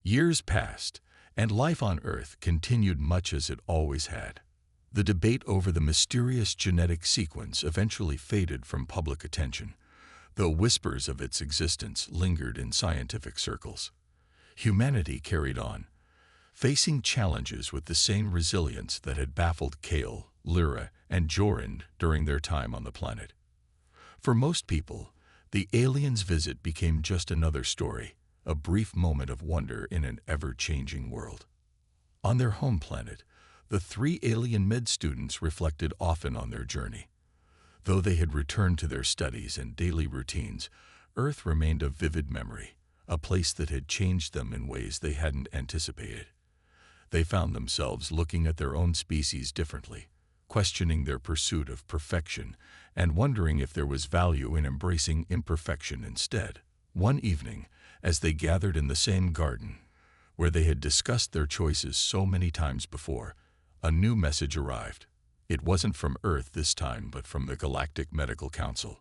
Years passed, and life on Earth continued much as it always had. The debate over the mysterious genetic sequence eventually faded from public attention, though whispers of its existence lingered in scientific circles. Humanity carried on, facing challenges with the same resilience that had baffled Kale, Lyra, and Jorin during their time on the planet. For most people, the aliens' visit became just another story, a brief moment of wonder in an ever-changing world. On their home planet, the three alien med students reflected often on their journey. Though they had returned to their studies and daily routines, Earth remained a vivid memory, a place that had changed them in ways they hadn't anticipated. They found themselves looking at their own species differently, questioning their pursuit of perfection, and wondering if there was value in embracing imperfection instead. One evening, as they gathered in the same garden, where they had discussed their choices so many times before, a new message arrived. It wasn't from Earth this time, but from the Galactic Medical Council.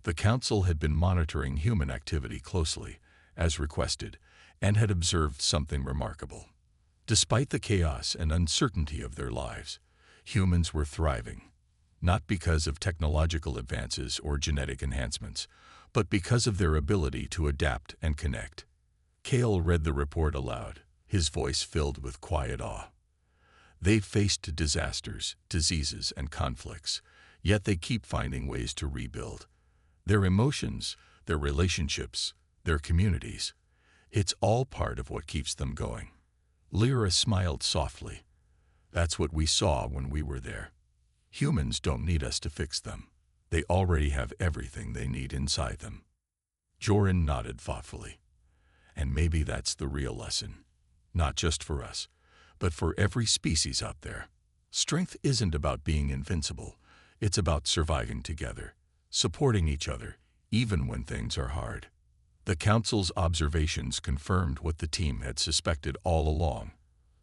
The Council had been monitoring human activity closely, as requested, and had observed something remarkable. Despite the chaos and uncertainty of their lives, humans were thriving, not because of technological advances or genetic enhancements, but because of their ability to adapt and connect. Kale read the report aloud, his voice filled with quiet awe. They faced disasters, diseases, and conflicts, yet they keep finding ways to rebuild. Their emotions, their relationships, their communities, it's all part of what keeps them going. Lyra smiled softly. That's what we saw when we were there. Humans don't need us to fix them. They already have everything they need inside them. Jorin nodded thoughtfully. And maybe that's the real lesson. Not just for us, but for every species out there. Strength isn't about being invincible. It's about surviving together, supporting each other, even when things are hard. The Council's observations confirmed what the team had suspected all along.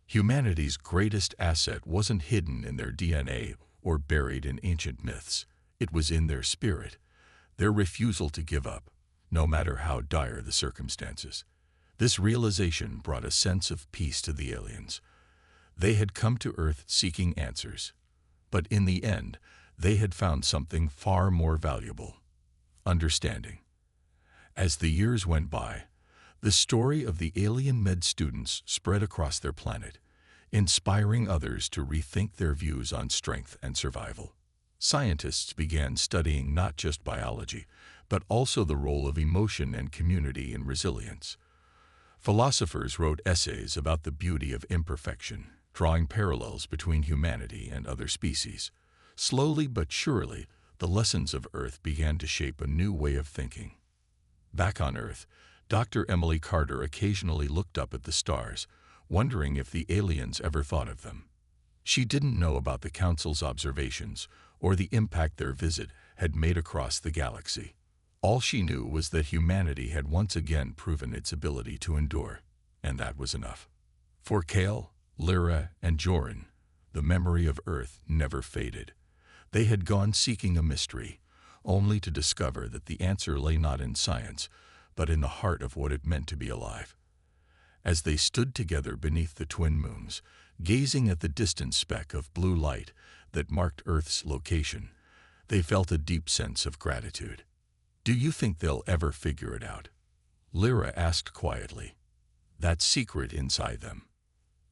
Humanity's greatest asset wasn't hidden in their DNA or buried in ancient myths. It was in their spirit, their refusal to give up, no matter how dire the circumstances. This realization brought a sense of peace to the aliens. They had come to Earth seeking answers, but in the end, they had found something far more valuable: understanding. As the years went by, the story of the alien med students spread across their planet, inspiring others to rethink their views on strength and survival. Scientists began studying not just biology, but also the role of emotion and community in resilience. Philosophers wrote essays about the beauty of imperfection, drawing parallels between humanity and other species. Slowly but surely, the lessons of Earth began to shape a new way of thinking. Back on Earth, Dr. Emily Carter occasionally looked up at the stars, wondering if the aliens ever thought of them. She didn't know about the Council's observations or the impact their visit had made across the galaxy. All she knew was that humanity had once again proven its ability to endure, and that was enough. For Kale, Lyra, and Jorin, the memory of Earth never faded. They had gone seeking a mystery, only to discover that the answer lay not in science, but in the heart of what it meant to be alive. As they stood together beneath the twin moons, gazing at the distant speck of blue light that marked Earth's location, they felt a deep sense of gratitude. "Do you think they'll ever figure it out?" Lyra asked quietly. "That secret inside them."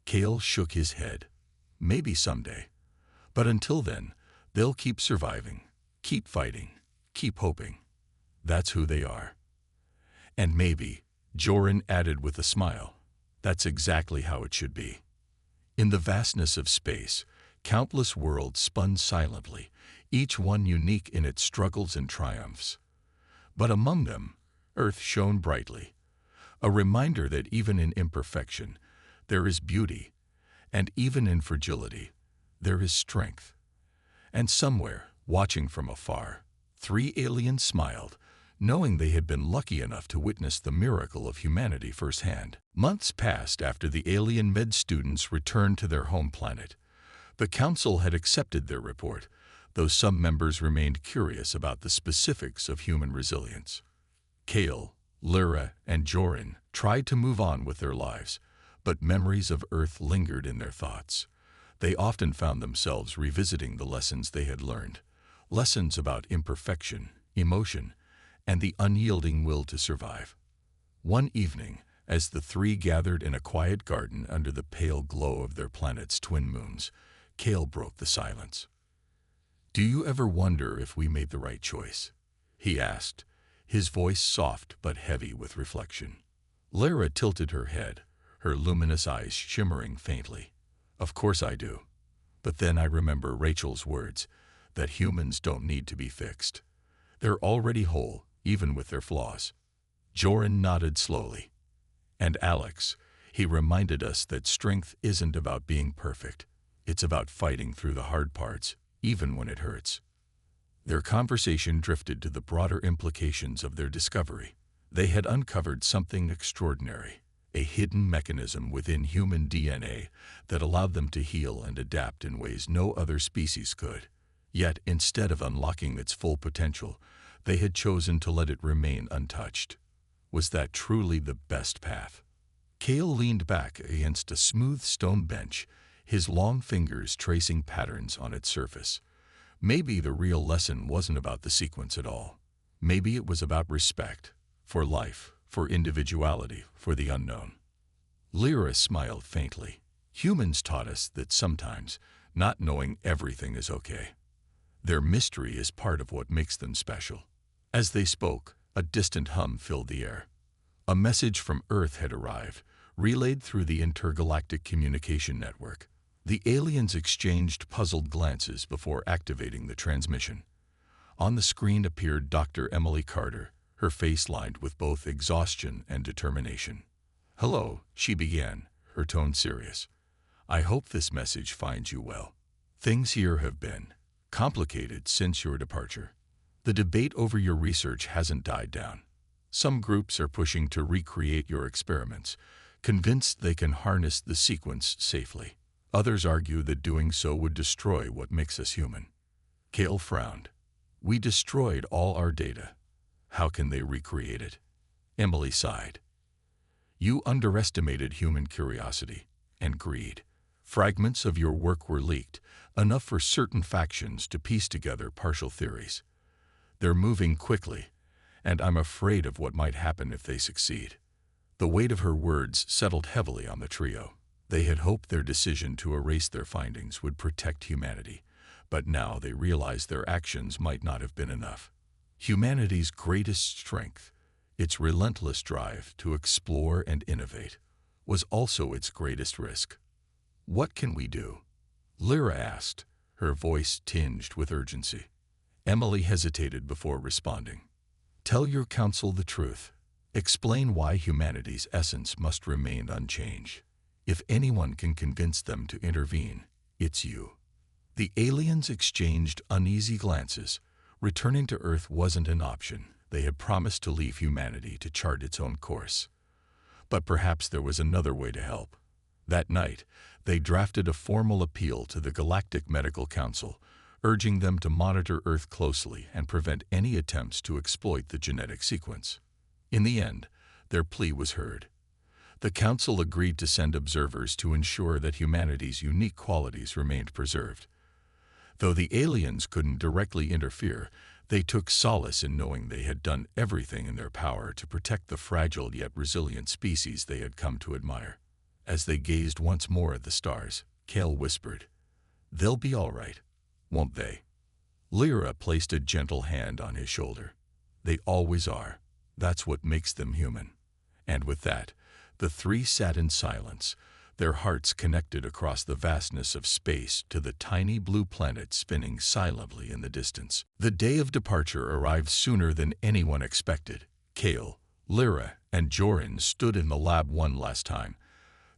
Kale shook his head. "Maybe someday. But until then, they'll keep surviving, keep fighting, keep hoping. That's who they are." "And maybe," Jorin added with a smile, "that's exactly how it should be." In the vastness of space, countless worlds spun silently, each one unique in its struggles and triumphs. But among them, Earth shone brightly, a reminder that even in imperfection, there is beauty, and even in fragility, there is strength. And somewhere, watching from afar, three aliens smiled, knowing they had been lucky enough to witness the miracle of humanity firsthand. Months passed after the alien med students returned to their home planet. The Council had accepted their report, though some members remained curious about the specifics of human resilience. Kale, Lyra, and Jorin, tried to move on with their lives, but memories of Earth lingered in their thoughts. They often found themselves revisiting the lessons they had learned, lessons about imperfection, emotion, and the unyielding will to survive. One evening, as the three gathered in a quiet garden under the pale glow of their planet's twin moons, Cale broke the silence. "Do you ever wonder if we made the right choice?" he asked, his voice soft but heavy with reflection. Lyra tilted her head, her luminous eyes shimmering faintly. "Of course I do. But then I remember Rachel's words, that humans don't need to be fixed. They're already whole, even with their flaws." Joran nodded slowly. "And Alex, he reminded us that strength isn't about being perfect. It's about fighting through the hard parts, even when it hurts." Their conversation drifted to the broader implications of their discovery. They had uncovered something extraordinary, a hidden mechanism within human DNA that allowed them to heal and adapt in ways no other species could. Yet, instead of unlocking its full potential, they had chosen to let it remain untouched. Was that truly the best path? Cale leaned back against a smooth stone bench, his long fingers tracing patterns on its surface. Maybe the real lesson wasn't about the sequence at all. Maybe it was about respect, for life, for individuality, for the unknown. Lyra smiled faintly. Humans taught us that sometimes not knowing everything is okay. Their mystery is part of what makes them special. As they spoke, a distant hum filled the air. A message from Earth had arrived, relayed through the intergalactic communication network. The aliens exchanged puzzled glances before activating the transmission. On the screen appeared Dr. Emily Carter, her face lined with both exhaustion and determination. "Hello," she began, her tone serious. "I hope this message finds you well. Things here have been complicated since your departure. The debate over your research hasn't died down. Some groups are pushing to recreate your experiments, convinced they can harness the sequence safely. Others argue that doing so would destroy what makes us human." Cale frowned. "We destroyed all our data. How can they recreate it?" Emily sighed. "You underestimated human curiosity and greed. Fragments of your work were leaked, enough for certain factions to piece together partial theories. They're moving quickly, and I'm afraid of what might happen if they succeed." The weight of her words settled heavily on the trio. They had hoped their decision to erase their findings would protect humanity, but now they realized their actions might not have been enough. Humanity's greatest strength, its relentless drive to explore and innovate, was also its greatest risk. "What can we do?" Lyra asked, her voice tinged with urgency. Emily hesitated before responding. "Tell your council the truth. Explain why humanity's essence must remain unchanged. If anyone can convince them to intervene, it's you." The aliens exchanged uneasy glances. Returning to Earth wasn't an option. They had promised to leave humanity to chart its own course. But perhaps there was another way to help. That night, they drafted a formal appeal to the Galactic Medical Council, urging them to monitor Earth closely and prevent any attempts to exploit the genetic sequence. In the end, their plea was heard. The Council agreed to send observers to ensure that humanity's unique qualities remained preserved. Though the aliens couldn't directly interfere, they took solace in knowing they had done everything in their power to protect the fragile yet resilient species they had come to admire. As they gazed once more at the stars, Cale whispered, "They'll be all right, won't they?" Lyra placed a gentle hand on his shoulder. "They always are. That's what makes them human." And with that, the three sat in silence, their hearts connected across the vastness of space to the tiny blue planet spinning silently in the distance. The day of departure arrived sooner than anyone expected. Cale, Lyra, and Joran stood in the lab one last time,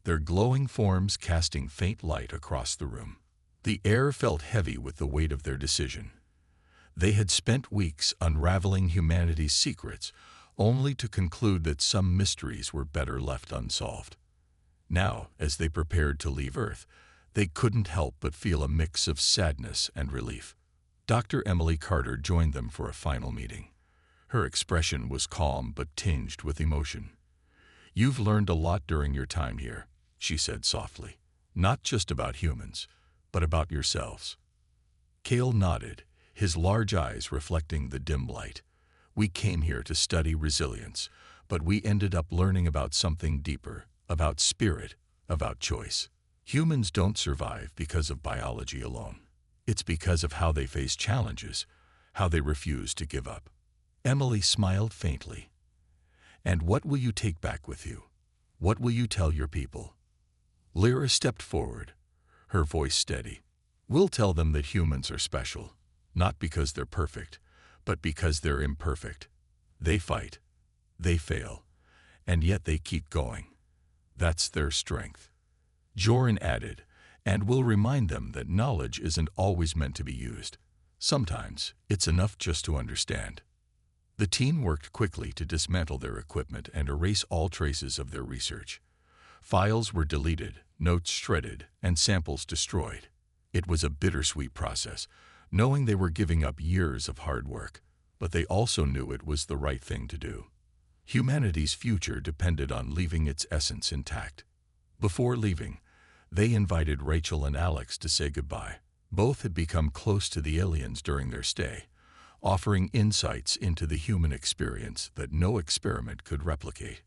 their glowing forms casting faint light across the room. The air felt heavy with the weight of their decision. They had spent weeks unraveling humanity's secrets, only to conclude that some mysteries were better left unsolved. Now, as they prepared to leave Earth, they couldn't help but feel a mix of sadness and relief. Dr. Emily Carter joined them for a final meeting. Her expression was calm but tinged with emotion. "You've learned a lot during your time here," she said softly. "Not just about humans, but about yourselves." Cale nodded, his large eyes reflecting the dim light. "We came here to study resilience, but we ended up learning about something deeper, about spirit, about choice. Humans don't survive because of biology alone. It's because of how they face challenges, how they refuse to give up." Emily smiled faintly. "And what will you take back with you? What will you tell your people?" Lyra stepped forward, her voice steady. "We'll tell them that humans are special, not because they're perfect, but because they're imperfect. They fight, they fail, and yet they keep going. That's their strength." Joran added, "And we'll remind them that knowledge isn't always meant to be used. Sometimes it's enough just to understand." The team worked quickly to dismantle their equipment and erase all traces of their research. Files were deleted, notes shredded, and samples destroyed. It was a bittersweet process, knowing they were giving up years of hard work, but they also knew it was the right thing to do. Humanity's future depended on leaving its essence intact. Before leaving, they invited Rachel and Alex to say goodbye. Both had become close to the aliens during their stay, offering insights into the human experience that no experiment could replicate.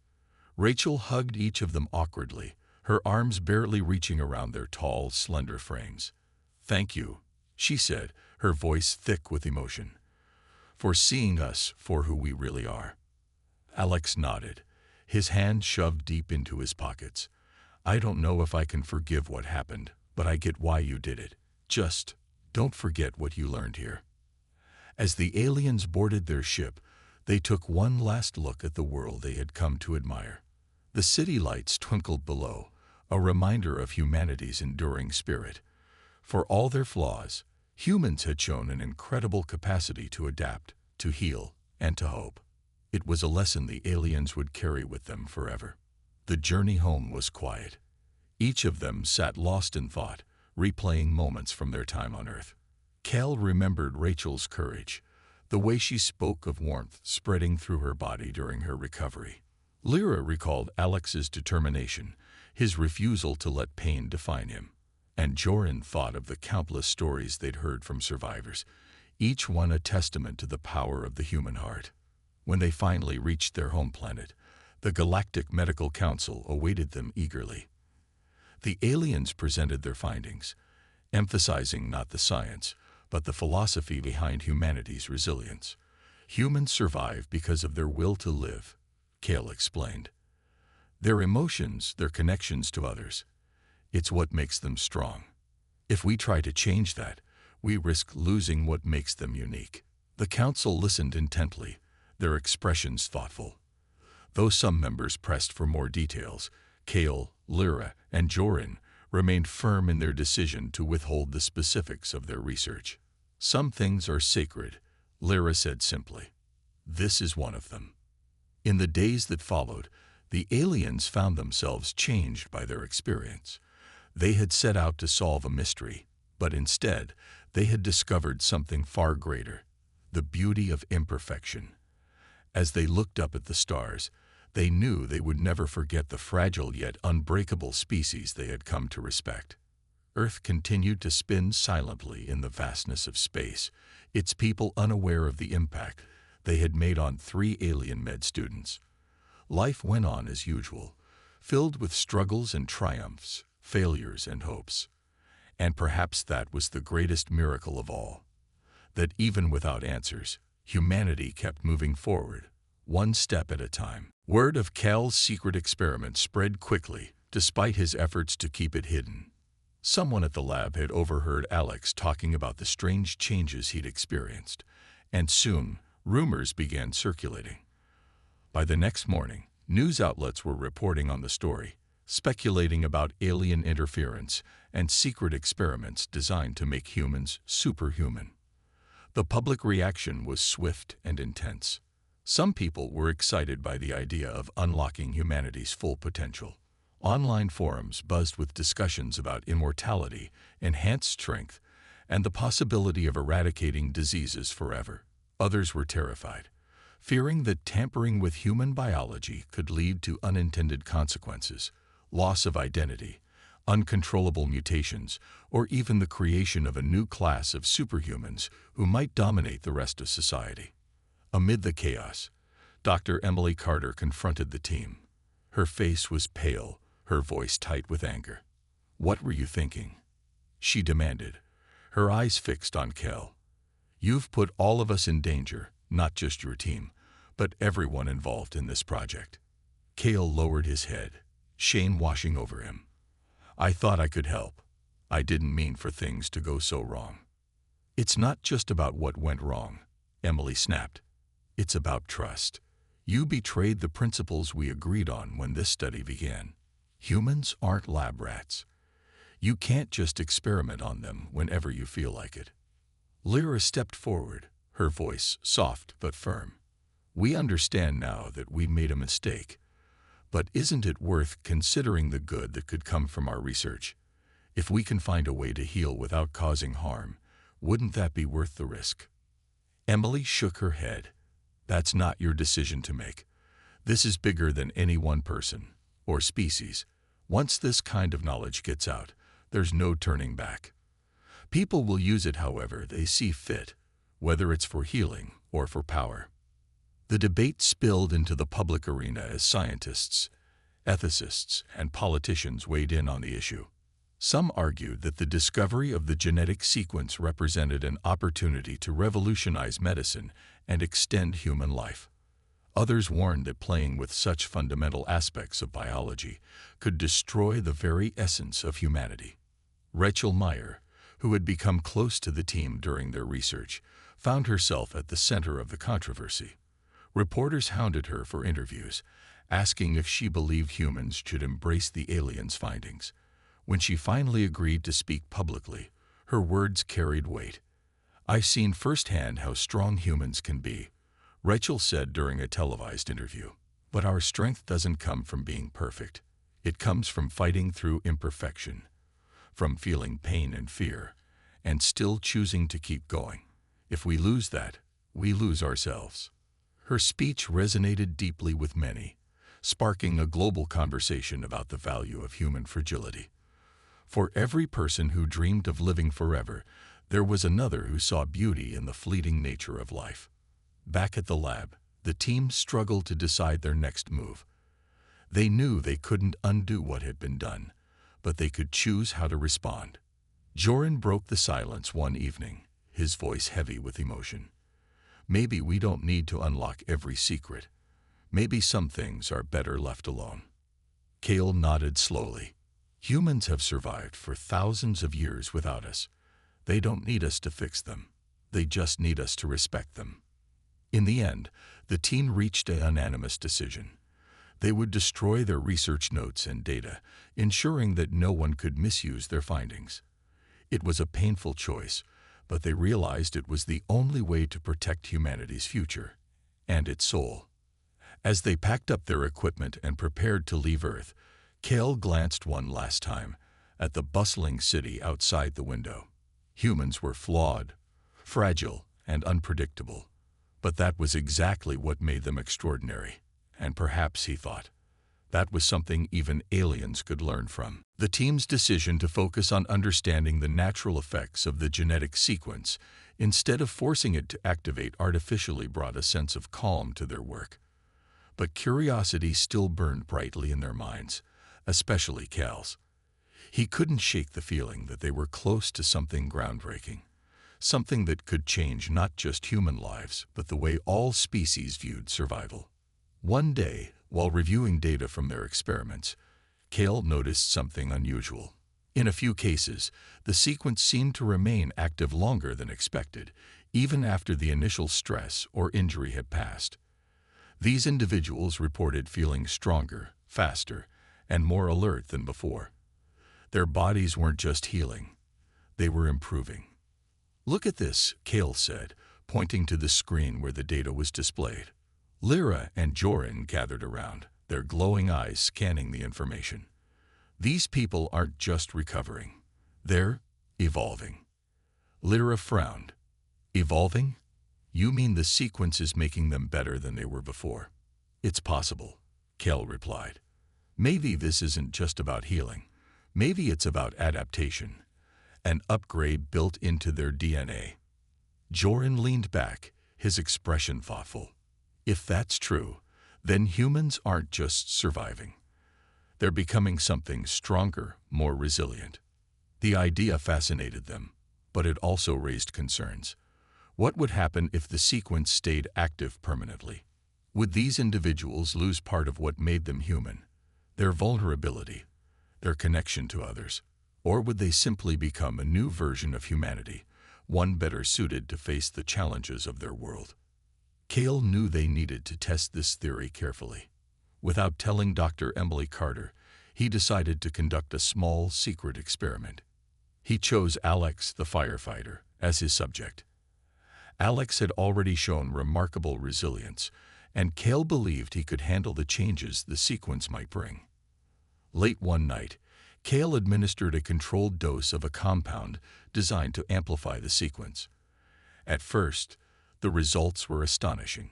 Rachel hugged each of them awkwardly, her arms barely reaching around their tall, slender frames. "Thank you," she said, her voice thick with emotion, "for seeing us for who we really are." Alex nodded, his hands shoved deep into his pockets. "I don't know if I can forgive what happened, but I get why you did it. Just don't forget what you learned here." As the aliens boarded their ship, they took one last look at the world they had come to admire. The city lights twinkled below, a reminder of humanity's enduring spirit. For all their flaws, humans had shown an incredible capacity to adapt, to heal, and to hope. It was a lesson the aliens would carry with them forever. The journey home was quiet. Each of them sat lost in thought, replaying moments from their time on Earth. Cal remembered Rachel's courage, the way she spoke of warmth spreading through her body during her recovery. Lyra recalled Alex's determination, his refusal to let pain define him. And Joran thought of the countless stories they'd heard from survivors, each one a testament to the power of the human heart. When they finally reached their home planet, the Galactic Medical Council awaited them eagerly. The aliens presented their findings, emphasizing not the science, but the philosophy behind humanity's resilience. Humans survive because of their will to live, Cale explained. Their emotions, their connections to others. It's what makes them strong. If we try to change that, we risk losing what makes them unique. The council listened intently, their expressions thoughtful. Though some members pressed for more details, Cale, Lyra, and Joran remained firm in their decision to withhold the specifics of their research. "Some things are sacred," Lyra said simply. "This is one of them." In the days that followed, the aliens found themselves changed by their experience. They had set out to solve a mystery, but instead, they had discovered something far greater, the beauty of imperfection. As they looked up at the stars, they knew they would never forget the fragile yet unbreakable species they had come to respect. Earth continued to spin silently in the vastness of space, its people unaware of the impact they had made on 3 alien med students. Life went on as usual, filled with struggles and triumphs, failures and hopes. And perhaps that was the greatest miracle of all, that even without answers, humanity kept moving forward, one step at a time. Word of Cal's secret experiment spread quickly, despite his efforts to keep it hidden. Someone at the lab had overheard Alex talking about the strange changes he'd experienced, and soon, rumors began circulating. By the next morning, news outlets were reporting on the story, speculating about alien interference and secret experiments designed to make humans superhuman. The public reaction was swift and intense. Some people were excited by the idea of unlocking humanity's full potential. Online forums buzzed with discussions about immortality, enhanced strength, and the possibility of eradicating diseases forever. Others were terrified, fearing that tampering with human biology could lead to unintended consequences, loss of identity, uncontrollable mutations, or even the creation of a new class of superhumans who might dominate the rest of society. Amid the chaos, Dr. Emily Carter confronted the team. Her face was pale, her voice tight with anger. "What were you thinking?" she demanded, her eyes fixed on Kel. "You've put all of us in danger, not just your team, but everyone involved in this project." Cale lowered his head, shame washing over him. "I thought I could help. I didn't mean for things to go so wrong." "It's not just about what went wrong," Emily snapped. "It's about trust. You betrayed the principles we agreed on when this study began. Humans aren't lab rats. You can't just experiment on them whenever you feel like it." Lyra stepped forward, her voice soft but firm. "We understand now that we made a mistake, but isn't it worth considering the good that could come from our research? If we can find a way to heal without causing harm, wouldn't that be worth the risk?" Emily shook her head. "That's not your decision to make. This is bigger than any one person or species. Once this kind of knowledge gets out, there's no turning back. People will use it however they see fit, whether it's for healing or for power." The debate spilled into the public arena as scientists, ethicists, and politicians weighed in on the issue. Some argued that the discovery of the genetic sequence represented an opportunity to revolutionize medicine and extend human life. Others warned that playing with such fundamental aspects of biology could destroy the very essence of humanity. Rachel Meyer, who had become close to the team during their research, found herself at the center of the controversy. Reporters hounded her for interviews, asking if she believed humans should embrace the aliens' findings. When she finally agreed to speak publicly, her words carried weight. "I've seen firsthand how strong humans can be," Rachel said during a televised interview. "But our strength doesn't come from being perfect. It comes from fighting through imperfection, from feeling pain and fear, and still choosing to keep going. If we lose that, we lose ourselves." Her speech resonated deeply with many, sparking a global conversation about the value of human fragility. For every person who dreamed of living forever, there was another who saw beauty in the fleeting nature of life. Back at the lab, the team struggled to decide their next move. They knew they couldn't undo what had been done, but they could choose how to respond. Joran broke the silence one evening, his voice heavy with emotion. "Maybe we don't need to unlock every secret. Maybe some things are better left alone." Cale nodded slowly. "Humans have survived for thousands of years without us. They don't need us to fix them. They just need us to respect them." In the end, the team reached a unanimous decision. They would destroy their research notes and data, ensuring that no one could misuse their findings. It was a painful choice, but they realized it was the only way to protect humanity's future and its soul. As they packed up their equipment and prepared to leave Earth, Cale glanced one last time at the bustling city outside the window. Humans were flawed, fragile, and unpredictable, but that was exactly what made them extraordinary. And perhaps, he thought, that was something even aliens could learn from. The team's decision to focus on understanding the natural effects of the genetic sequence instead of forcing it to activate artificially brought a sense of calm to their work. But curiosity still burned brightly in their minds, especially Cal's. He couldn't shake the feeling that they were close to something groundbreaking, something that could change not just human lives, but the way all species viewed survival. One day, while reviewing data from their experiments, Cale noticed something unusual. In a few cases, the sequence seemed to remain active longer than expected, even after the initial stress or injury had passed. These individuals reported feeling stronger, faster, and more alert than before. Their bodies weren't just healing, they were improving. "Look at this," Cale said, pointing to the screen where the data was displayed. Lyra and Joran gathered around, their glowing eyes scanning the information. "These people aren't just recovering, they're evolving." Lyra frowned. "Evolving?" You mean the sequence is making them better than they were before? It's possible, Cale replied. Maybe this isn't just about healing. Maybe it's about adaptation, an upgrade built into their DNA. Joran leaned back, his expression thoughtful. If that's true, then humans aren't just surviving. They're becoming something stronger, more resilient. The idea fascinated them, but it also raised concerns. What would happen if the sequence stayed active permanently? Would these individuals lose part of what made them human, their vulnerability, their connection to others? Or would they simply become a new version of humanity, one better suited to face the challenges of their world? Cale knew they needed to test this theory carefully. Without telling Dr. Emily Carter, he decided to conduct a small, secret experiment. He chose Alex, the firefighter, as his subject. Alex had already shown remarkable resilience, and Cale believed he could handle the changes the sequence might bring. Late one night, Cale administered a controlled dose of a compound designed to amplify the sequence. At first, the results were astonishing.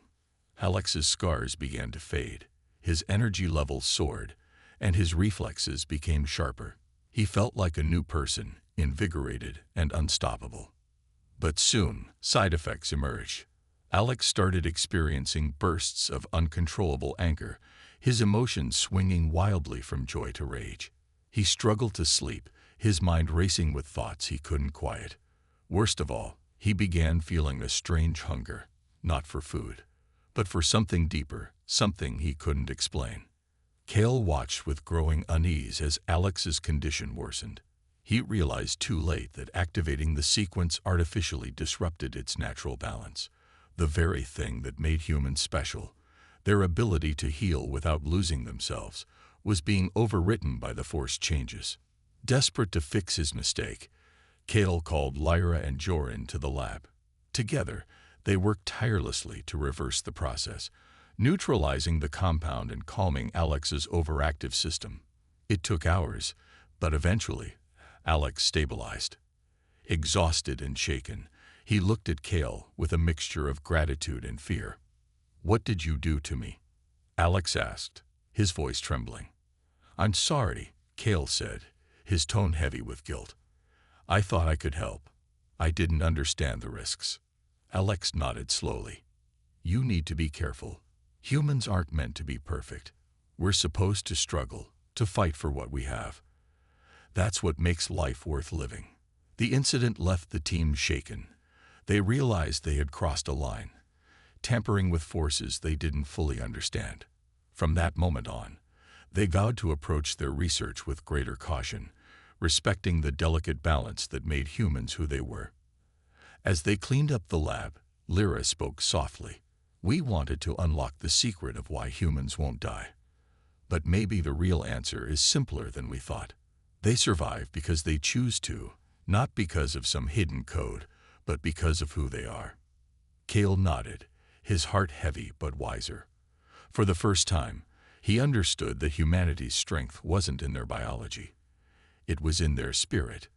Alex's scars began to fade, his energy levels soared, and his reflexes became sharper. He felt like a new person, invigorated and unstoppable. But soon, side effects emerged. Alex started experiencing bursts of uncontrollable anger, his emotions swinging wildly from joy to rage. He struggled to sleep, his mind racing with thoughts he couldn't quiet. Worst of all, he began feeling a strange hunger, not for food, but for something deeper, something he couldn't explain. Cale watched with growing unease as Alex's condition worsened. He realized too late that activating the sequence artificially disrupted its natural balance. The very thing that made humans special, their ability to heal without losing themselves, was being overwritten by the forced changes. Desperate to fix his mistake, Cale called Lyra and Joran to the lab. Together, they worked tirelessly to reverse the process, neutralizing the compound and calming Alex's overactive system. It took hours, but eventually, Alex stabilized. Exhausted and shaken, he looked at Cale with a mixture of gratitude and fear. "What did you do to me?" Alex asked, his voice trembling. "I'm sorry," Cale said, his tone heavy with guilt. "I thought I could help. I didn't understand the risks." Alex nodded slowly. "You need to be careful. Humans aren't meant to be perfect. We're supposed to struggle, to fight for what we have. That's what makes life worth living." The incident left the team shaken. They realized they had crossed a line, tampering with forces they didn't fully understand. From that moment on, they vowed to approach their research with greater caution, respecting the delicate balance that made humans who they were. As they cleaned up the lab, Lyra spoke softly. "We wanted to unlock the secret of why humans won't die. But maybe the real answer is simpler than we thought. They survive because they choose to, not because of some hidden code, but because of who they are." Cale nodded, his heart heavy but wiser. For the first time, he understood that humanity's strength wasn't in their biology. It was in their spirit.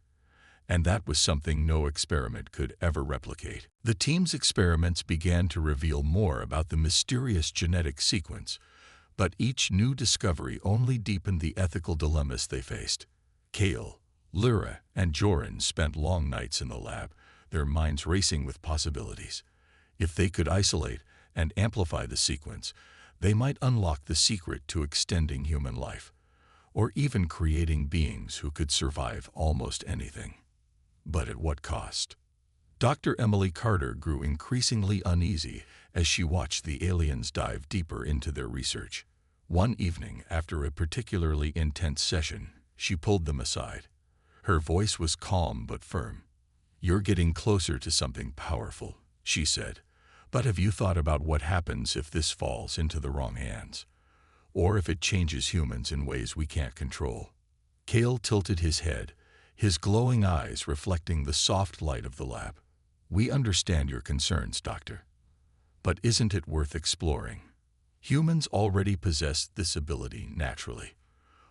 And that was something no experiment could ever replicate. The team's experiments began to reveal more about the mysterious genetic sequence, but each new discovery only deepened the ethical dilemmas they faced. Cale, Lyra, and Joran spent long nights in the lab, their minds racing with possibilities. If they could isolate and amplify the sequence, they might unlock the secret to extending human life, or even creating beings who could survive almost anything. But at what cost? Dr. Emily Carter grew increasingly uneasy as she watched the aliens dive deeper into their research. One evening, after a particularly intense session, she pulled them aside. Her voice was calm but firm. "You're getting closer to something powerful," she said. "But have you thought about what happens if this falls into the wrong hands? Or if it changes humans in ways we can't control?" Cale tilted his head, his glowing eyes reflecting the soft light of the lab. "We understand your concerns, Doctor. But isn't it worth exploring? Humans already possess this ability naturally.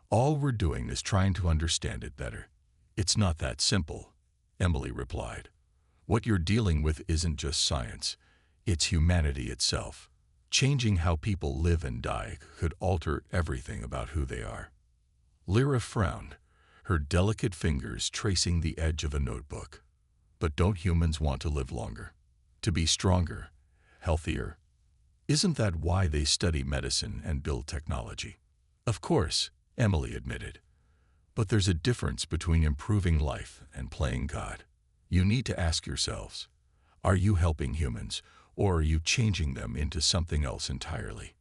All we're doing is trying to understand it better." "It's not that simple," Emily replied. "What you're dealing with isn't just science. It's humanity itself. Changing how people live and die could alter everything about who they are. Lyra frowned, her delicate fingers tracing the edge of a notebook. But don't humans want to live longer? To be stronger, healthier? Isn't that why they study medicine and build technology? Of course, Emily admitted. But there's a difference between improving life and playing God. You need to ask yourselves, are you helping humans, or are you changing them into something else entirely?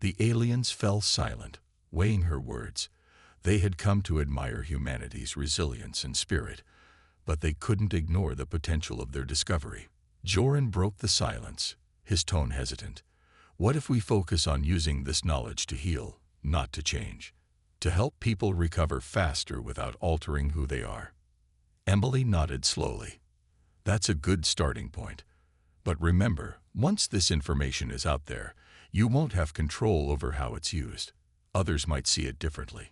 The aliens fell silent, weighing her words. They had come to admire humanity's resilience and spirit, but they couldn't ignore the potential of their discovery. Joran broke the silence, his tone hesitant. What if we focus on using this knowledge to heal, not to change? To help people recover faster without altering who they are? Emily nodded slowly. That's a good starting point. But remember, once this information is out there, you won't have control over how it's used. Others might see it differently.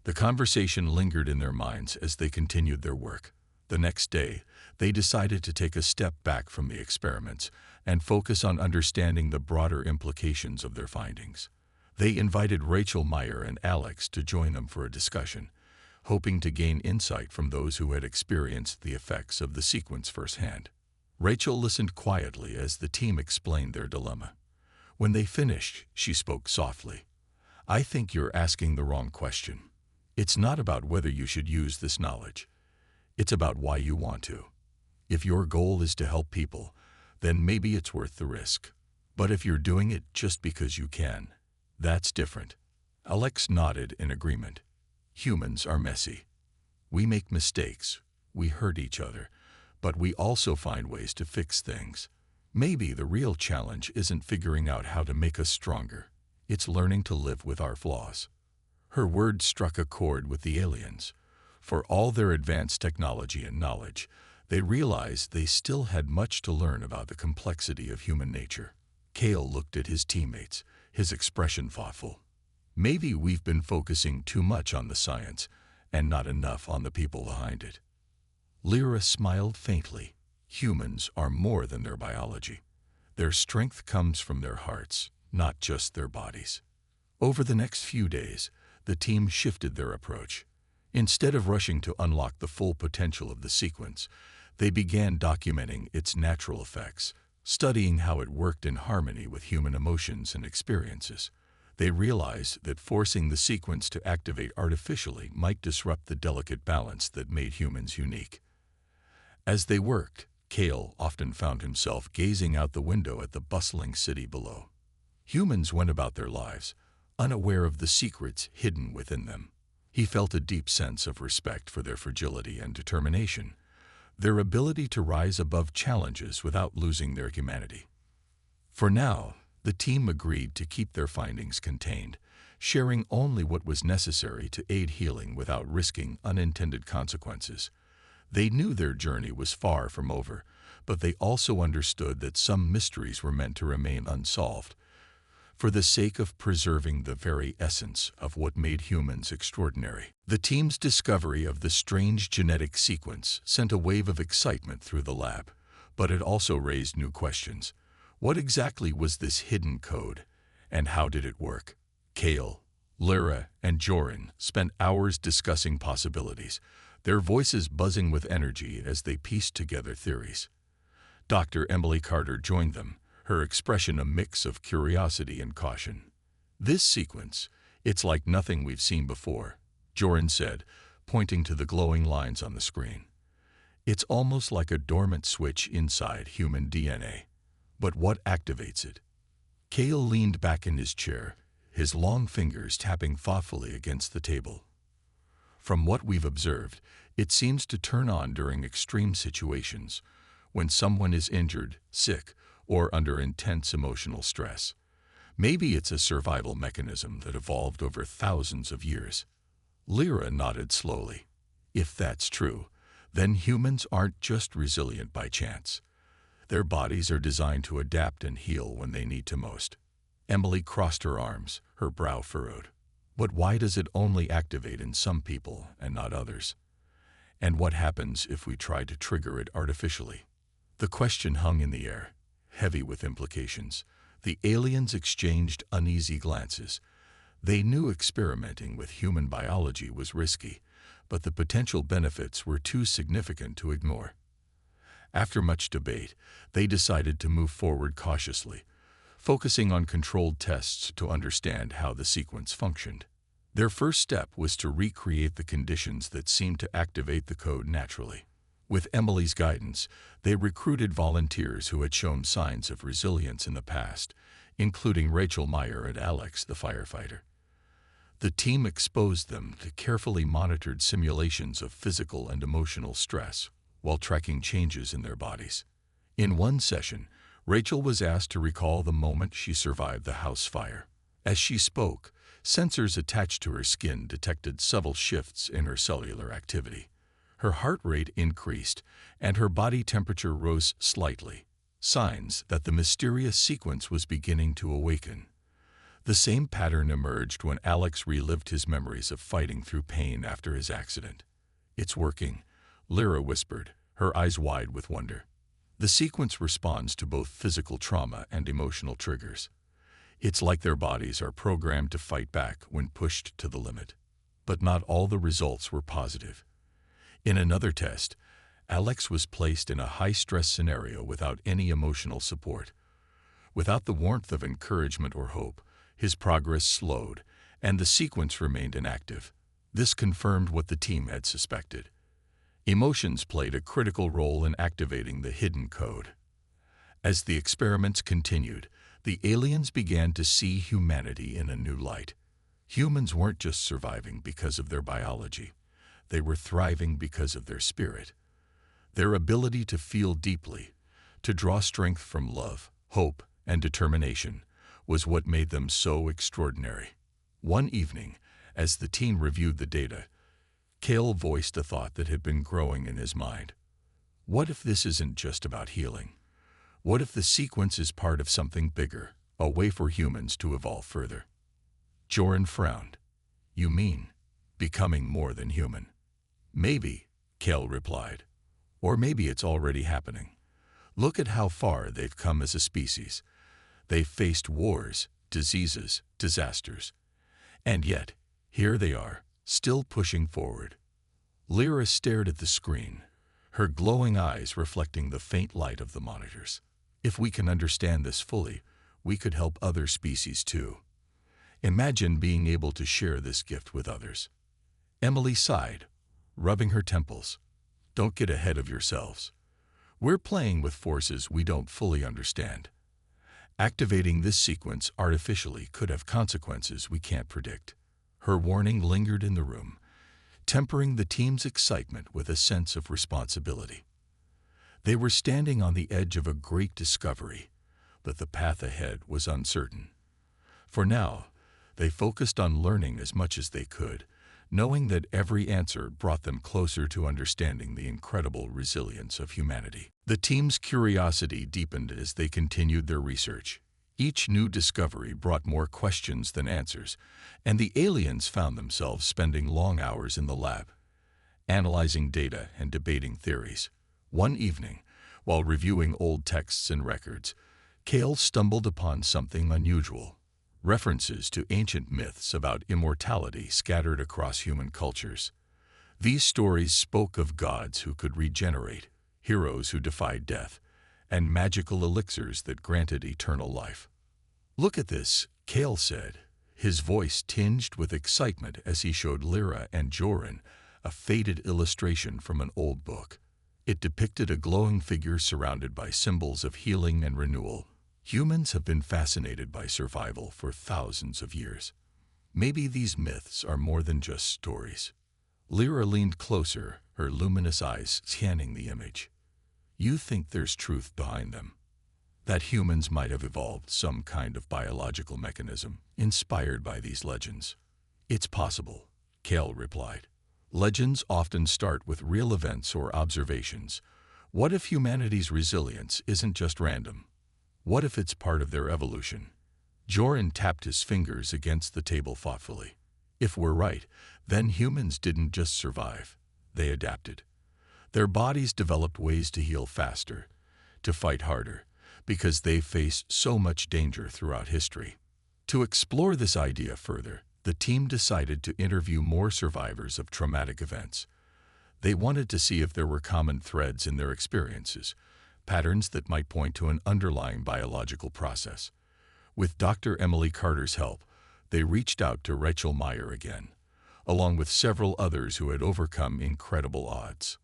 The conversation lingered in their minds as they continued their work. The next day, they decided to take a step back from the experiments and focus on understanding the broader implications of their findings. They invited Rachel Meyer and Alex to join them for a discussion, hoping to gain insight from those who had experienced the effects of the sequence firsthand. Rachel listened quietly as the team explained their dilemma. When they finished, she spoke softly. I think you're asking the wrong question. It's not about whether you should use this knowledge. It's about why you want to. If your goal is to help people, then maybe it's worth the risk. But if you're doing it just because you can, that's different. Alex nodded in agreement. Humans are messy. We make mistakes, we hurt each other, but we also find ways to fix things. Maybe the real challenge isn't figuring out how to make us stronger. It's learning to live with our flaws. Her words struck a chord with the aliens. For all their advanced technology and knowledge, they realized they still had much to learn about the complexity of human nature. Kale looked at his teammates, his expression thoughtful. Maybe we've been focusing too much on the science and not enough on the people behind it. Lyra smiled faintly. Humans are more than their biology. Their strength comes from their hearts, not just their bodies. Over the next few days, the team shifted their approach. Instead of rushing to unlock the full potential of the sequence, they began documenting its natural effects, studying how it worked in harmony with human emotions and experiences. They realized that forcing the sequence to activate artificially might disrupt the delicate balance that made humans unique. As they worked, Kale often found himself gazing out the window at the bustling city below. Humans went about their lives, unaware of the secrets hidden within them. He felt a deep sense of respect for their fragility and determination, their ability to rise above challenges without losing their humanity. For now, the team agreed to keep their findings contained, sharing only what was necessary to aid healing without risking unintended consequences. They knew their journey was far from over, but they also understood that some mysteries were meant to remain unsolved, for the sake of preserving the very essence of what made humans extraordinary. The team's discovery of the strange genetic sequence sent a wave of excitement through the lab, but it also raised new questions. What exactly was this hidden code, and how did it work? Kale, Lyra, and Joran spent hours discussing possibilities, their voices buzzing with energy as they pieced together theories. Dr. Emily Carter joined them, her expression a mix of curiosity and caution. This sequence, it's like nothing we've seen before, Joran said, pointing to the glowing lines on the screen. It's almost like a dormant switch inside human DNA. But what activates it? Kale leaned back in his chair, his long fingers tapping thoughtfully against the table. From what we've observed, it seems to turn on during extreme situations, when someone is injured, sick, or under intense emotional stress. Maybe it's a survival mechanism that evolved over thousands of years. Lyra nodded slowly. If that's true, then humans aren't just resilient by chance. Their bodies are designed to adapt and heal when they need to most. Emily crossed her arms, her brow furrowed. But why does it only activate in some people and not others? And what happens if we try to trigger it artificially? The question hung in the air, heavy with implications. The aliens exchanged uneasy glances. They knew experimenting with human biology was risky, but the potential benefits were too significant to ignore. After much debate, they decided to move forward cautiously, focusing on controlled tests to understand how the sequence functioned. Their first step was to recreate the conditions that seemed to activate the code naturally. With Emily's guidance, they recruited volunteers who had shown signs of resilience in the past, including Rachel Meyer and Alex the firefighter. The team exposed them to carefully monitored simulations of physical and emotional stress while tracking changes in their bodies. In one session, Rachel was asked to recall the moment she survived the house fire. As she spoke, sensors attached to her skin detected subtle shifts in her cellular activity. Her heart rate increased, and her body temperature rose slightly, signs that the mysterious sequence was beginning to awaken. The same pattern emerged when Alex relived his memories of fighting through pain after his accident. "It's working," Lyra whispered, her eyes wide with wonder. The sequence responds to both physical trauma and emotional triggers. It's like their bodies are programmed to fight back when pushed to the limit. But not all the results were positive. In another test, Alex was placed in a high-stress scenario without any emotional support. Without the warmth of encouragement or hope, his progress slowed, and the sequence remained inactive. This confirmed what the team had suspected. Emotions played a critical role in activating the hidden code. As the experiments continued, the aliens began to see humanity in a new light. Humans weren't just surviving because of their biology. They were thriving because of their spirit. Their ability to feel deeply, to draw strength from love, hope, and determination, was what made them so extraordinary. One evening, as the team reviewed the data, Cale voiced a thought that had been growing in his mind. What if this isn't just about healing? What if the sequence is part of something bigger, a way for humans to evolve further? Joran frowned. "You mean becoming more than human?" "Maybe," Cale replied. "Or maybe it's already happening. Look at how far they've come as a species. They've faced wars, diseases, disasters. And yet, here they are, still pushing forward." Lyra stared at the screen, her glowing eyes reflecting the faint light of the monitors. "If we can understand this fully, we could help other species too. Imagine being able to share this gift with others." Emily sighed, rubbing her temples. "Don't get ahead of yourselves. We're playing with forces we don't fully understand. Activating this sequence artificially could have consequences we can't predict." Her warning lingered in the room, tempering the team's excitement with a sense of responsibility. They were standing on the edge of a great discovery, but the path ahead was uncertain. For now, they focused on learning as much as they could, knowing that every answer brought them closer to understanding the incredible resilience of humanity. The team's curiosity deepened as they continued their research. Each new discovery brought more questions than answers, and the aliens found themselves spending long hours in the lab, analyzing data and debating theories. One evening, while reviewing old texts and records, Cale stumbled upon something unusual. References to ancient myths about immortality scattered across human cultures. These stories spoke of gods who could regenerate, heroes who defied death, and magical elixirs that granted eternal life. "Look at this," Cale said, his voice tinged with excitement as he showed Lyra and Joran a faded illustration from an old book. It depicted a glowing figure surrounded by symbols of healing and renewal. Humans have been fascinated by survival for thousands of years. Maybe these myths are more than just stories. Lyra leaned closer, her luminous eyes scanning the image. "You think there's truth behind them? That humans might have evolved some kind of biological mechanism inspired by these legends?" "It's possible," Cale replied. "Legends often start with real events or observations. What if humanity's resilience isn't just random? What if it's part of their evolution?" Joran tapped his fingers against the table thoughtfully. "If we're right, then humans didn't just survive. They adapted. Their bodies developed ways to heal faster, to fight harder, because they face so much danger throughout history. To explore this idea further, the team decided to interview more survivors of traumatic events. They wanted to see if there were common threads in their experiences, patterns that might point to an underlying biological process. With Dr. Emily Carter's help, they reached out to Rachel Meyer again, along with several others who had overcome incredible odds.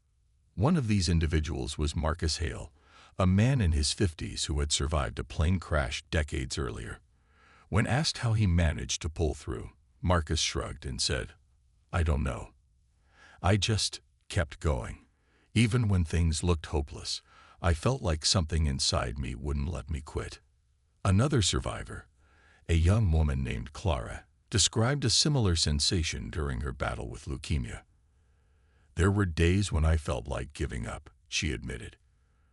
One of these individuals was Marcus Hale, a man in his 50s who had survived a plane crash decades earlier. When asked how he managed to pull through, Marcus shrugged and said, "I don't know. I just kept going. Even when things looked hopeless, I felt like something inside me wouldn't let me quit." Another survivor, a young woman named Clara, described a similar sensation during her battle with leukemia. "There were days when I felt like giving up," she admitted.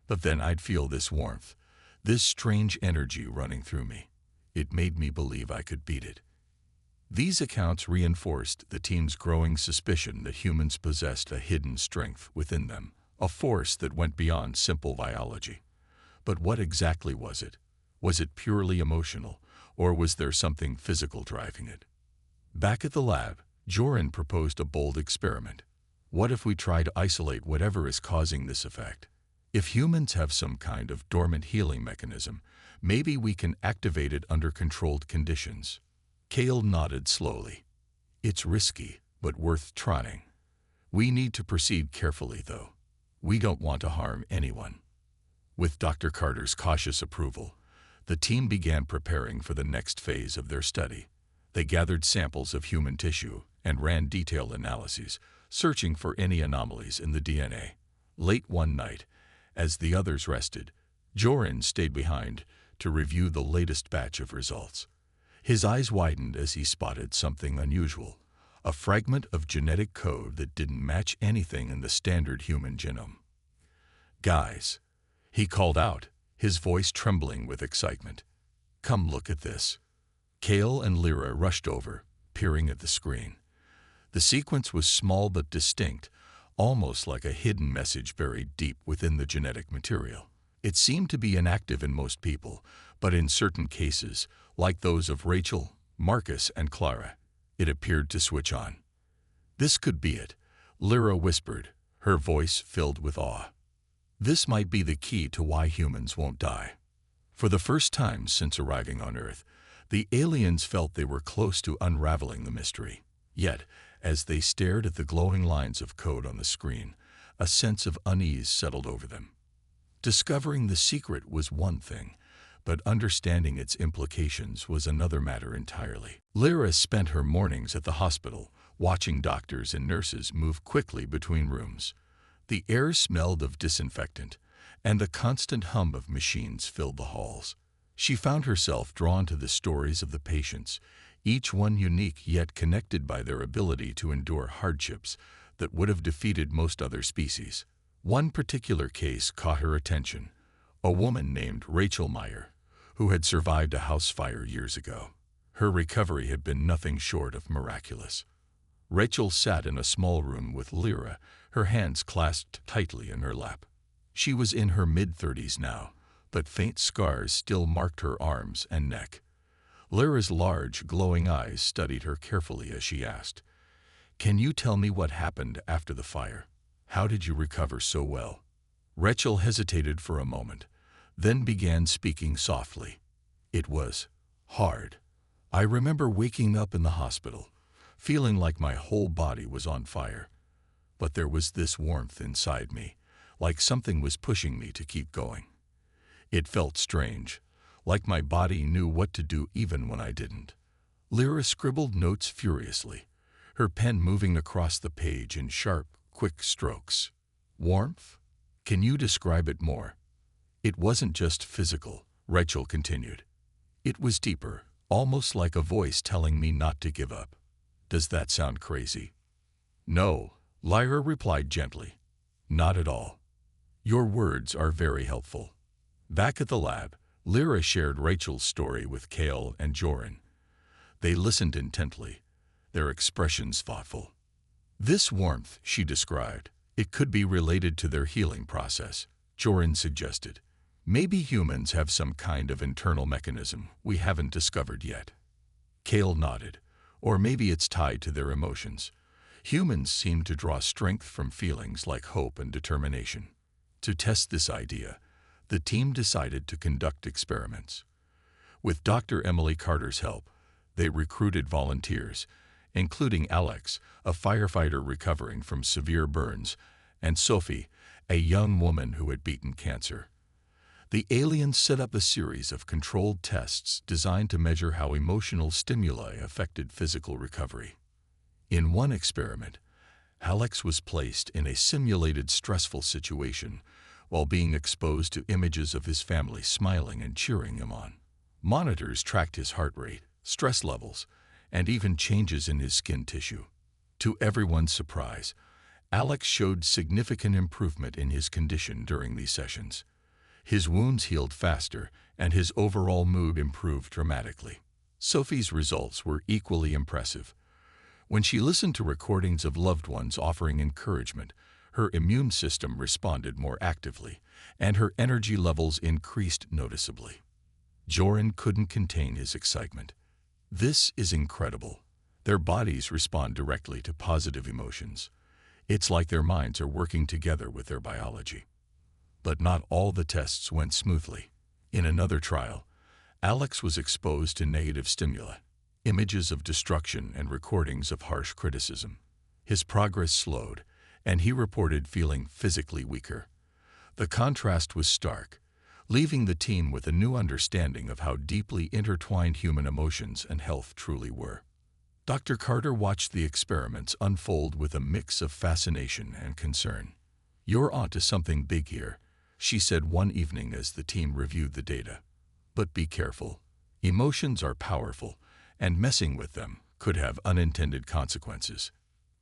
"But then I'd feel this warmth, this strange energy running through me. It made me believe I could beat it." These accounts reinforced the team's growing suspicion that humans possessed a hidden strength within them, a force that went beyond simple biology. But what exactly was it? Was it purely emotional, or was there something physical driving it? Back at the lab, Joran proposed a bold experiment. What if we try to isolate whatever is causing this effect? If humans have some kind of dormant healing mechanism, maybe we can activate it under controlled conditions. Cale nodded slowly. "It's risky, but worth trying. We need to proceed carefully, though. We don't want to harm anyone." With Dr. Carter's cautious approval, the team began preparing for the next phase of their study. They gathered samples of human tissue and ran detailed analyses, searching for any anomalies in the DNA. Late one night, as the others rested, Joran stayed behind to review the latest batch of results. His eyes widened as he spotted something unusual, a fragment of genetic code that didn't match anything in the standard human genome. "Guys," he called out, his voice trembling with excitement. "Come look at this." Cale and Lyra rushed over, peering at the screen. The sequence was small but distinct, almost like a hidden message buried deep within the genetic material. It seemed to be inactive in most people, but in certain cases, like those of Rachel, Marcus, and Clara, it appeared to switch on. "This could be it," Lyra whispered, her voice filled with awe. "This might be the key to why humans won't die." For the first time since arriving on Earth, the aliens felt they were close to unraveling the mystery. Yet, as they stared at the glowing lines of code on the screen, a sense of unease settled over them. Discovering the secret was one thing, but understanding its implications was another matter entirely. Lyra spent her mornings at the hospital, watching doctors and nurses move quickly between rooms. The air smelled of disinfectant, and the constant hum of machines filled the halls. She found herself drawn to the stories of the patients, each one unique yet connected by their ability to endure hardships that would have defeated most other species. One particular case caught her attention, a woman named Rachel Meyer, who had survived a house fire years ago. Her recovery had been nothing short of miraculous. Rachel sat in a small room with Lyra, her hands clasped tightly in her lap. She was in her mid-30s now, but faint scars still marked her arms and neck. Lyra's large, glowing eyes studied her carefully as she asked, "Can you tell me what happened after the fire? How did you recover so well?" Rachel hesitated for a moment, then began speaking softly. "It was hard. I remember waking up in the hospital, feeling like my whole body was on fire. But there was this warmth inside me, like something was pushing me to keep going. It felt strange, like my body knew what to do even when I didn't." Lyra scribbled notes furiously, her pen moving across the page in sharp, quick strokes. "Warmth? Can you describe it more?" "It wasn't just physical," Rachel continued. "It was deeper, almost like a voice telling me not to give up. Does that sound crazy?" "No," Lyra replied gently. "Not at all. Your words are very helpful." Back at the lab, Lyra shared Rachel's story with Cale and Joran. They listened intently, their expressions thoughtful. "This warmth," she described, "it could be related to their healing process," Joran suggested. Maybe humans have some kind of internal mechanism we haven't discovered yet. Kale nodded. Or maybe it's tied to their emotions. Humans seem to draw strength from feelings like hope and determination. To test this idea, the team decided to conduct experiments. With Dr. Emily Carter's help, they recruited volunteers, including Alex, a firefighter recovering from severe burns, and Sophie, a young woman who had beaten cancer. The aliens set up a series of controlled tests designed to measure how emotional stimuli affected physical recovery. In one experiment, Alex was placed in a simulated stressful situation while being exposed to images of his family smiling and cheering him on. Monitors tracked his heart rate, stress levels, and even changes in his skin tissue. To everyone's surprise, Alex showed significant improvement in his condition during these sessions. His wounds healed faster, and his overall mood improved dramatically. Sophie's results were equally impressive. When she listened to recordings of loved ones offering encouragement, her immune system responded more actively, and her energy levels increased noticeably. Joran couldn't contain his excitement. This is incredible. Their bodies respond directly to positive emotions. It's like their minds are working together with their biology. But not all the tests went smoothly. In another trial, Alex was exposed to negative stimuli, images of destruction and recordings of harsh criticism. His progress slowed, and he reported feeling physically weaker. The contrast was stark, leaving the team with a new understanding of how deeply intertwined human emotions and health truly were. Dr. Carter watched the experiments unfold with a mix of fascination and concern. "You're onto something big here," she said one evening as the team reviewed the data. "But be careful. Emotions are powerful, and messing with them could have unintended consequences."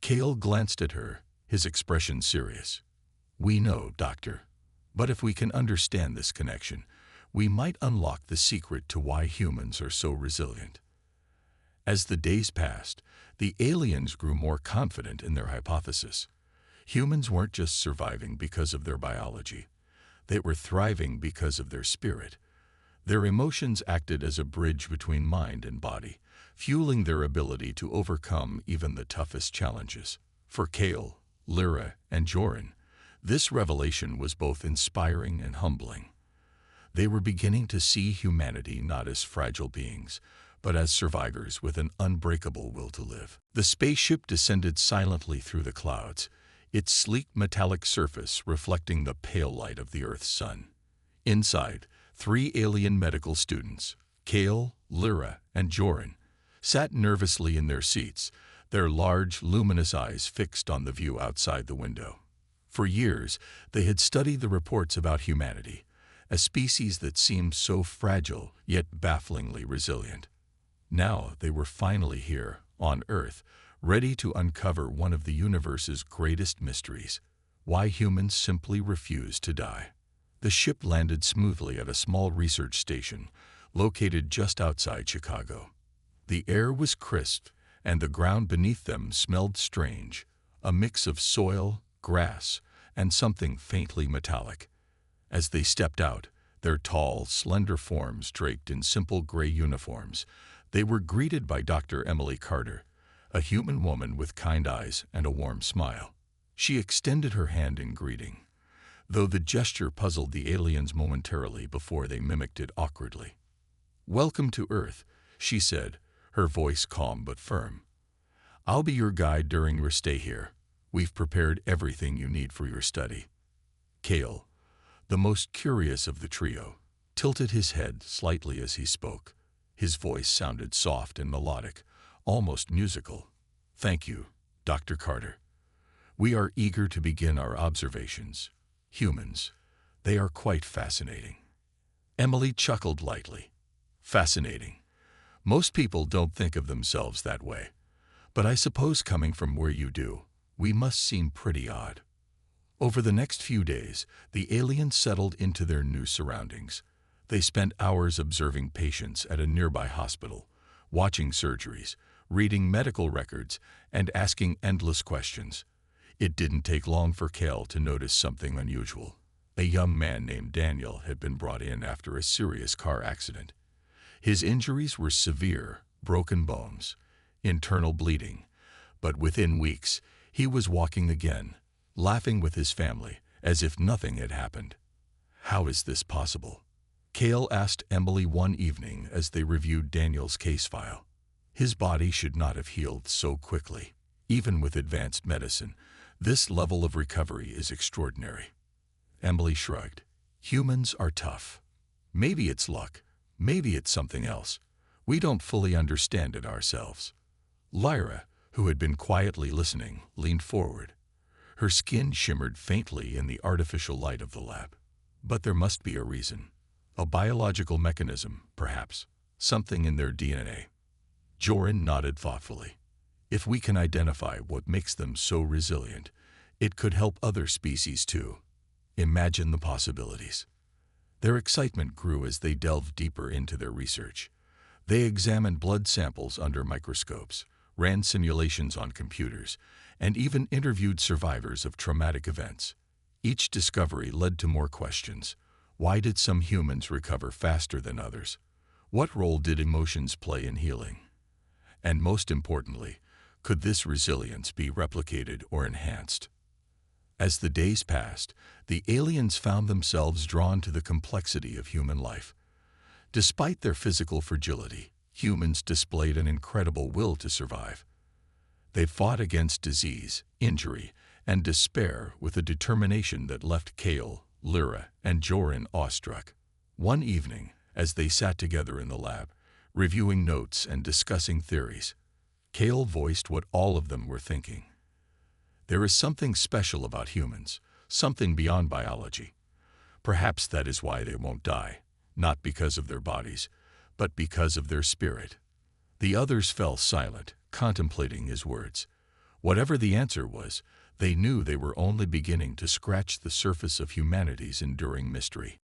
Kale glanced at her, his expression serious. "We know, Doctor. But if we can understand this connection, we might unlock the secret to why humans are so resilient." As the days passed, the aliens grew more confident in their hypothesis. Humans weren't just surviving because of their biology. They were thriving because of their spirit. Their emotions acted as a bridge between mind and body, fueling their ability to overcome even the toughest challenges. For Kale, Lyra, and Joran, this revelation was both inspiring and humbling. They were beginning to see humanity not as fragile beings, but as survivors with an unbreakable will to live. The spaceship descended silently through the clouds, its sleek metallic surface reflecting the pale light of the Earth's sun. Inside, 3 alien medical students, Kale, Lyra, and Joran, sat nervously in their seats, their large, luminous eyes fixed on the view outside the window. For years, they had studied the reports about humanity, a species that seemed so fragile yet bafflingly resilient. Now they were finally here, on Earth, ready to uncover one of the universe's greatest mysteries: why humans simply refuse to die. The ship landed smoothly at a small research station located just outside Chicago. The air was crisp, and the ground beneath them smelled strange, a mix of soil, grass, and something faintly metallic. As they stepped out, their tall, slender forms draped in simple gray uniforms, they were greeted by Dr. Emily Carter, a human woman with kind eyes and a warm smile. She extended her hand in greeting, though the gesture puzzled the aliens momentarily before they mimicked it awkwardly. "Welcome to Earth," she said, her voice calm but firm. "I'll be your guide during your stay here. We've prepared everything you need for your study." Kale, the most curious of the trio, tilted his head slightly as he spoke. His voice sounded soft and melodic, almost musical. "Thank you, Dr. Carter. We are eager to begin our observations. Humans, they are quite fascinating." Emily chuckled lightly. "Fascinating. Most people don't think of themselves that way. But I suppose coming from where you do, we must seem pretty odd." Over the next few days, the aliens settled into their new surroundings. They spent hours observing patients at a nearby hospital, watching surgeries, reading medical records, and asking endless questions. It didn't take long for Kale to notice something unusual. A young man named Daniel had been brought in after a serious car accident. His injuries were severe, broken bones, internal bleeding, but within weeks, he was walking again, laughing with his family, as if nothing had happened. "How is this possible?" Cale asked Emily one evening as they reviewed Daniel's case file. "His body should not have healed so quickly. Even with advanced medicine, this level of recovery is extraordinary." Emily shrugged. "Humans are tough. Maybe it's luck. Maybe it's something else. We don't fully understand it ourselves." Lyra, who had been quietly listening, leaned forward. Her skin shimmered faintly in the artificial light of the lab. "But there must be a reason. A biological mechanism, perhaps. Something in their DNA." Joran nodded thoughtfully. "If we can identify what makes them so resilient, it could help other species too. Imagine the possibilities." Their excitement grew as they delved deeper into their research. They examined blood samples under microscopes, ran simulations on computers, and even interviewed survivors of traumatic events. Each discovery led to more questions. Why did some humans recover faster than others? What role did emotions play in healing? And most importantly, could this resilience be replicated or enhanced? As the days passed, the aliens found themselves drawn to the complexity of human life. Despite their physical fragility, humans displayed an incredible will to survive. They fought against disease, injury, and despair with a determination that left Cale, Lyra, and Joran awestruck. One evening, as they sat together in the lab, reviewing notes and discussing theories, Cale voiced what all of them were thinking. "There is something special about humans, something beyond biology. Perhaps that is why they won't die, not because of their bodies, but because of their spirit." The others fell silent, contemplating his words. Whatever the answer was, they knew they were only beginning to scratch the surface of humanity's enduring mystery.